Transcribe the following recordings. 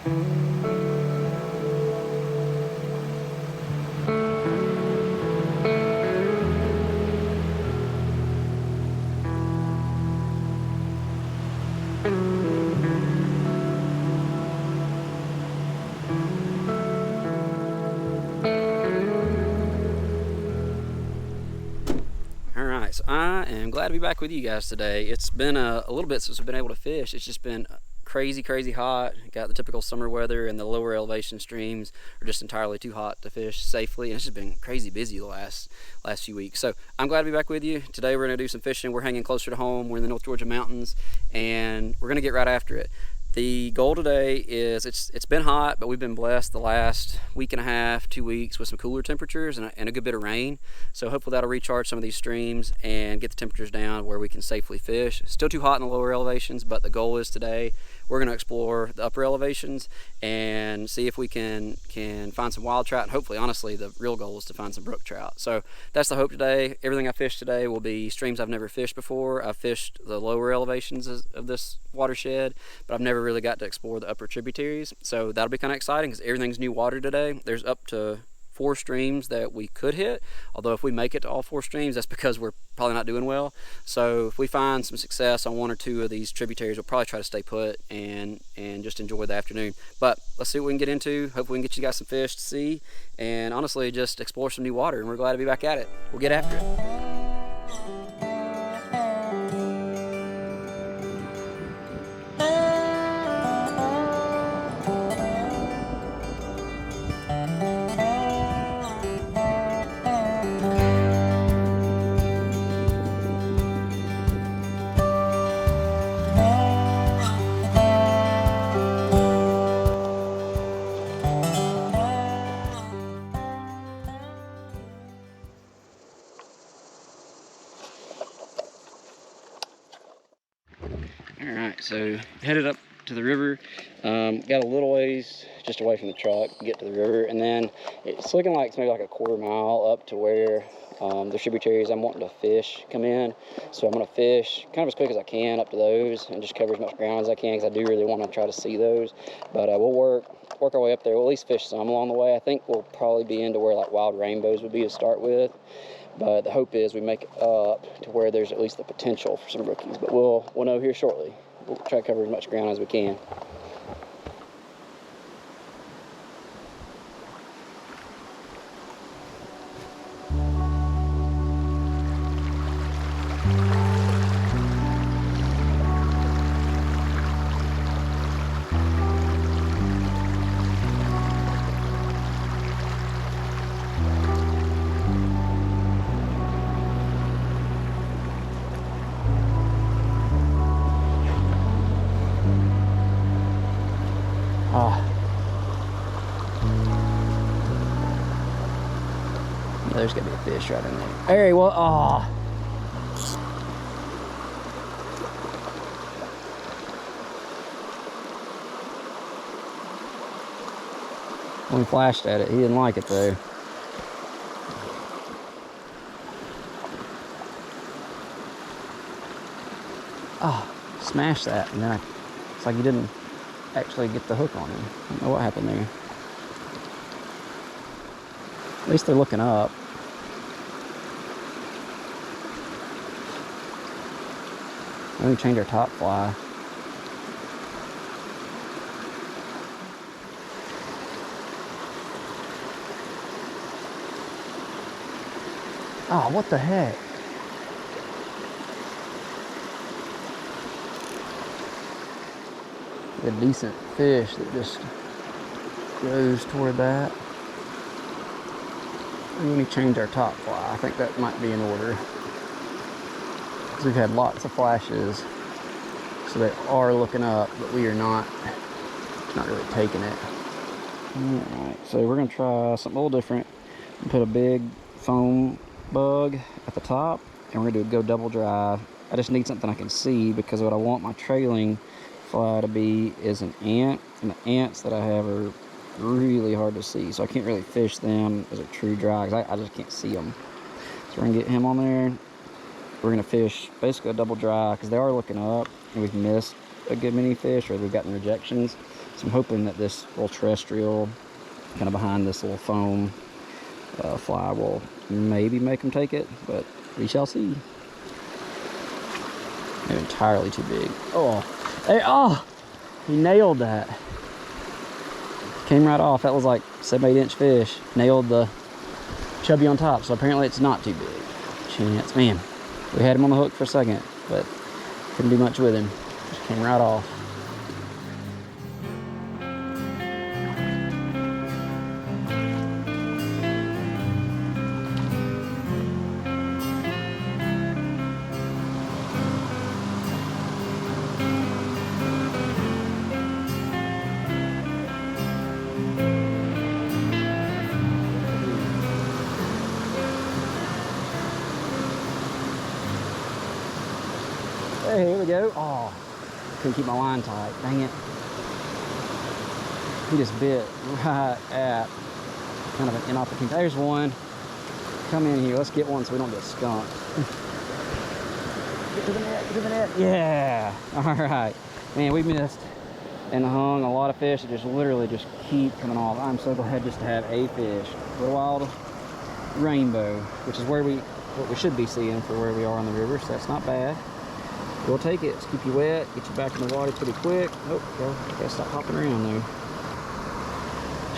So I am glad to be back with you guys today. It's been a little bit since we've been able to fish. It's just been crazy hot. Got the typical summer weather, and the lower elevation streams are just entirely too hot to fish safely. And it's just been crazy busy the last few weeks. So I'm glad to be back with you. Today we're gonna do some fishing. We're hanging closer to home. We're in the North Georgia mountains, and we're gonna get right after it. The goal today is, it's been hot, but we've been blessed the last week and a half, 2 weeks with some cooler temperatures and a good bit of rain. So hopefully that'll recharge some of these streams and get the temperatures down where we can safely fish. Still too hot in the lower elevations, but the goal is today we're going to explore the upper elevations and see if we can find some wild trout. And hopefully, honestly, the real goal is to find some brook trout. So that's the hope today. Everything I fish today will be streams I've never fished before. I've fished the lower elevations of this watershed, but I've never really got to explore the upper tributaries. So that'll be kind of exciting because everything's new water today. There's up to 4 streams that we could hit, although if we make it to all 4 streams, that's because we're probably not doing well. So if we find some success on 1 or 2 of these tributaries, we'll probably try to stay put and just enjoy the afternoon. But let's see what we can get into. Hopefully we can get you guys some fish to see, and honestly just explore some new water, and we're glad to be back at it. We'll get after it. Alright, so headed up to the river. Got a little ways just away from the truck to get to the river, and then it's looking like it's maybe like a quarter-mile up to where the tributaries I'm wanting to fish come in. So I'm going to fish kind of as quick as I can up to those and just cover as much ground as I can, because I do really want to try to see those. But we'll work our way up there. We'll at least fish some along the way. I think we'll probably be into where like wild rainbows would be to start with. But the hope is we make it up to where there's at least the potential for some rookies. But we'll know here shortly. We'll try to cover as much ground as we can. There's gonna be a fish right in there. Hey, well, when we flashed at it, he didn't like it though. Smashed that, and then it's like he didn't actually get the hook on him. I don't know what happened there. At least they're looking up. Let me change our top fly. Oh, what the heck? A decent fish that just goes toward that. Let me change our top fly. I think that might be in order. We've had lots of flashes, so they are looking up, but we are not really taking it. Alright, so we're gonna try something a little different. Put a big foam bug at the top, and we're gonna go double drive. I just need something I can see, because what I want my trailing fly to be is an ant, and the ants that I have are really hard to see, so I can't really fish them as a true dry, because I just can't see them. So we're gonna get him on there. We're gonna fish basically a double dry, because they are looking up, and we've missed a good many fish, or they've gotten rejections. So I'm hoping that this little terrestrial, kind of behind this little foam fly, will maybe make them take it, but we shall see. They're entirely too big. Oh, hey, oh, he nailed that. Came right off. That was like 7-8 inch fish. Nailed the chubby on top, so apparently it's not too big. Chance, man, we had him on the hook for a second, but couldn't do much with him. Just came right off. Hey, here we go. Oh, couldn't keep my line tight. Dang it. He just bit right at kind of an inopportune. There's one. Come in here. Let's get one so we don't get skunked. Get to the net. Get to the net. Yeah. All right. Man, we missed and hung a lot of fish that just literally just keep coming off. I'm so glad just to have a fish. Little wild rainbow, which is what we should be seeing for where we are on the river, so that's not bad. We'll take it. Let's keep you wet, get you back in the water pretty quick. Oh, well, I gotta stop hopping around though.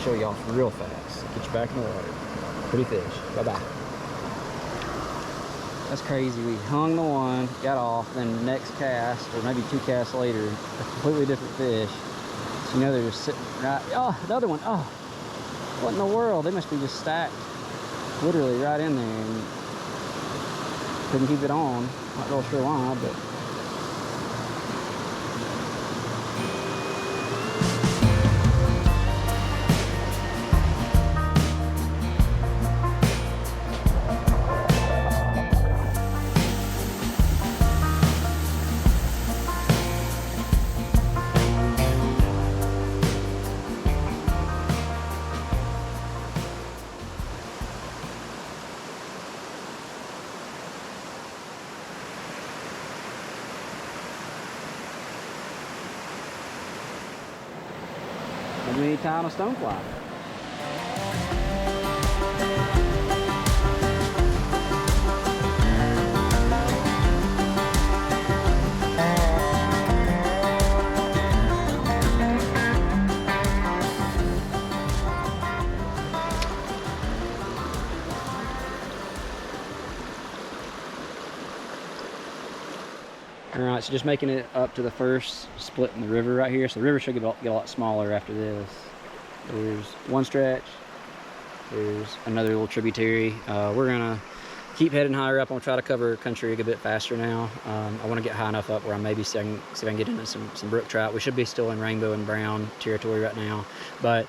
Show y'all real fast. Get you back in the water. Pretty fish. Bye-bye. That's crazy. We hung the one, got off, then next cast, or maybe 2 casts later, a completely different fish. So you know they're just sitting right. Oh, the other one. Oh, what in the world? They must be just stacked literally right in there and couldn't keep it on. Not real sure why, but. Me tying a stonefly. All right, so just making it up to the first split in the river right here. So the river should get a lot smaller after this. There's one stretch. There's another little tributary. We're gonna keep heading higher up. I'm gonna try to cover country a good bit faster now. I want to get high enough up where I maybe see if I can get into some brook trout. We should be still in rainbow and brown territory right now, but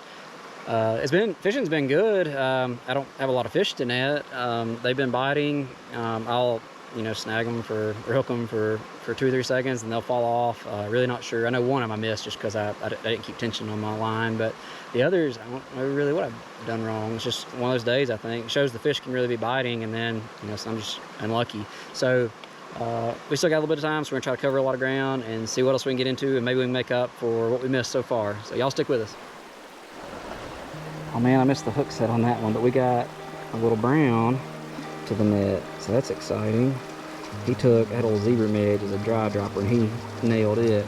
fishing's been good. I don't have a lot of fish to net. They've been biting. I'll snag them or hook them for 2 or 3 seconds and they'll fall off. Really not sure. I know one of them I missed just because I didn't keep tension on my line, but the others, I don't know really what I've done wrong. It's just one of those days, I think. It shows the fish can really be biting, and then, so I'm just unlucky. So we still got a little bit of time, so we're gonna try to cover a lot of ground and see what else we can get into, and maybe we can make up for what we missed so far. So y'all stick with us. Oh man, I missed the hook set on that one, but we got a little brown to the net, so that's exciting. He took that old zebra midge as a dry dropper, and he nailed it.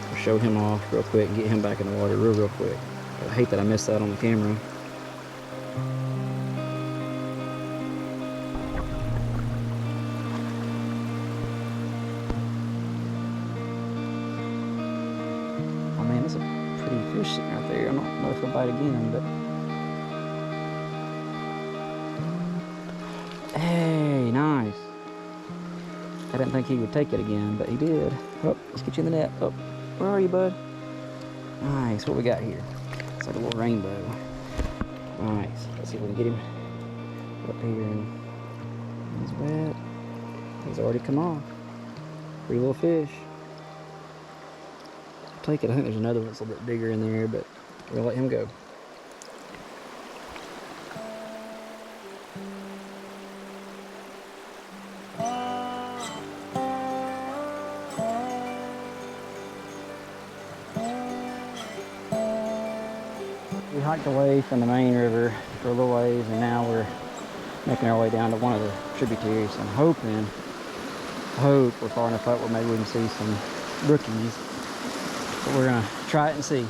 I'll show him off real quick and get him back in the water real quick. I hate that I missed that on the camera. Oh man, that's a pretty fish sitting right there. I don't know if he'll bite again, but hey, nice. I didn't think he would take it again, but he did. Oh, let's get you in the net. Oh, where are you, bud? Nice. What we got here? It's like a little rainbow. Nice. Let's see if we can get him up here. And he's wet. He's already come off. Pretty little fish. I'll take it. I think there's another one that's a little bit bigger in there, but we'll let him go. We hiked away from the main river for a little ways, and now we're making our way down to one of the tributaries. I'm hoping, we're far enough up where maybe we can see some rookies, but we're gonna try it and see.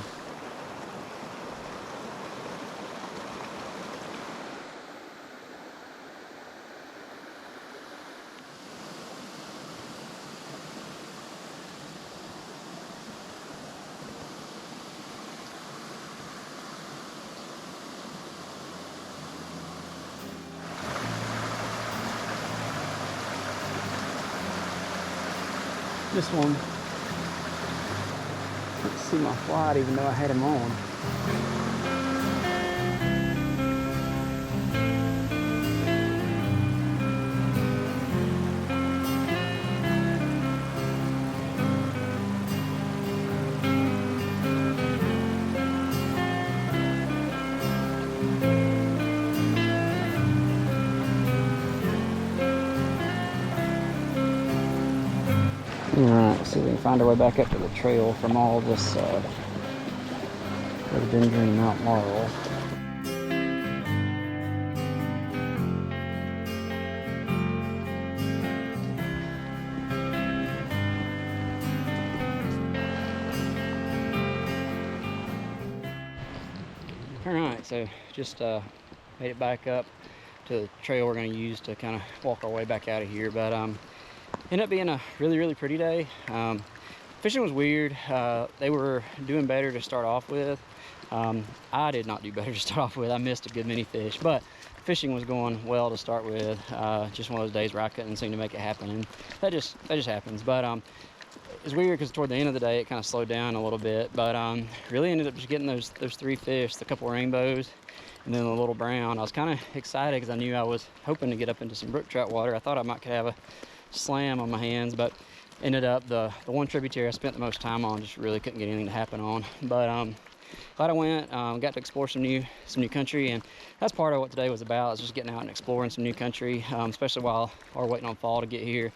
This one, let's see my flight even though I had him on. Alright, see if we can find our way back up to the trail from all this rhododendron Mount Laurel. Alright, so just made it back up to the trail we're going to use to kind of walk our way back out of here, but ended up being a really pretty day. Fishing was weird. They were doing better to start off with. I did not do better to start off with. I missed a good many fish, but fishing was going well to start with. Just one of those days where I couldn't seem to make it happen, and that just happens. But it was weird because toward the end of the day it kind of slowed down a little bit, but really ended up just getting those 3 fish, the couple rainbows and then the little brown. I was kind of excited because I knew I was hoping to get up into some brook trout water. I thought I might could have a slam on my hands, but ended up the one tributary I spent the most time on just really couldn't get anything to happen on. But glad I went. Got to explore some new country, and that's part of what today was about, is just getting out and exploring some new country, especially while we're waiting on fall to get here.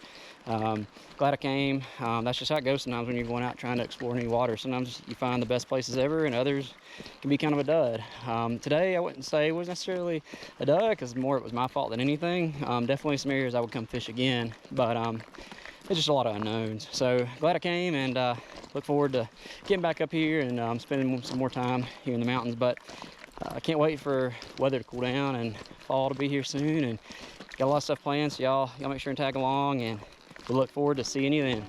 Glad I came. That's just how it goes sometimes when you're going out trying to explore new water. Sometimes you find the best places ever, and others can be kind of a dud. Today I wouldn't say it was necessarily a dud, because more it was my fault than anything. Definitely some areas I would come fish again, but it's just a lot of unknowns. So glad I came, and look forward to getting back up here and spending some more time here in the mountains. But I can't wait for weather to cool down and fall to be here soon, and got a lot of stuff planned, so y'all make sure and tag along, and we look forward to seeing you then.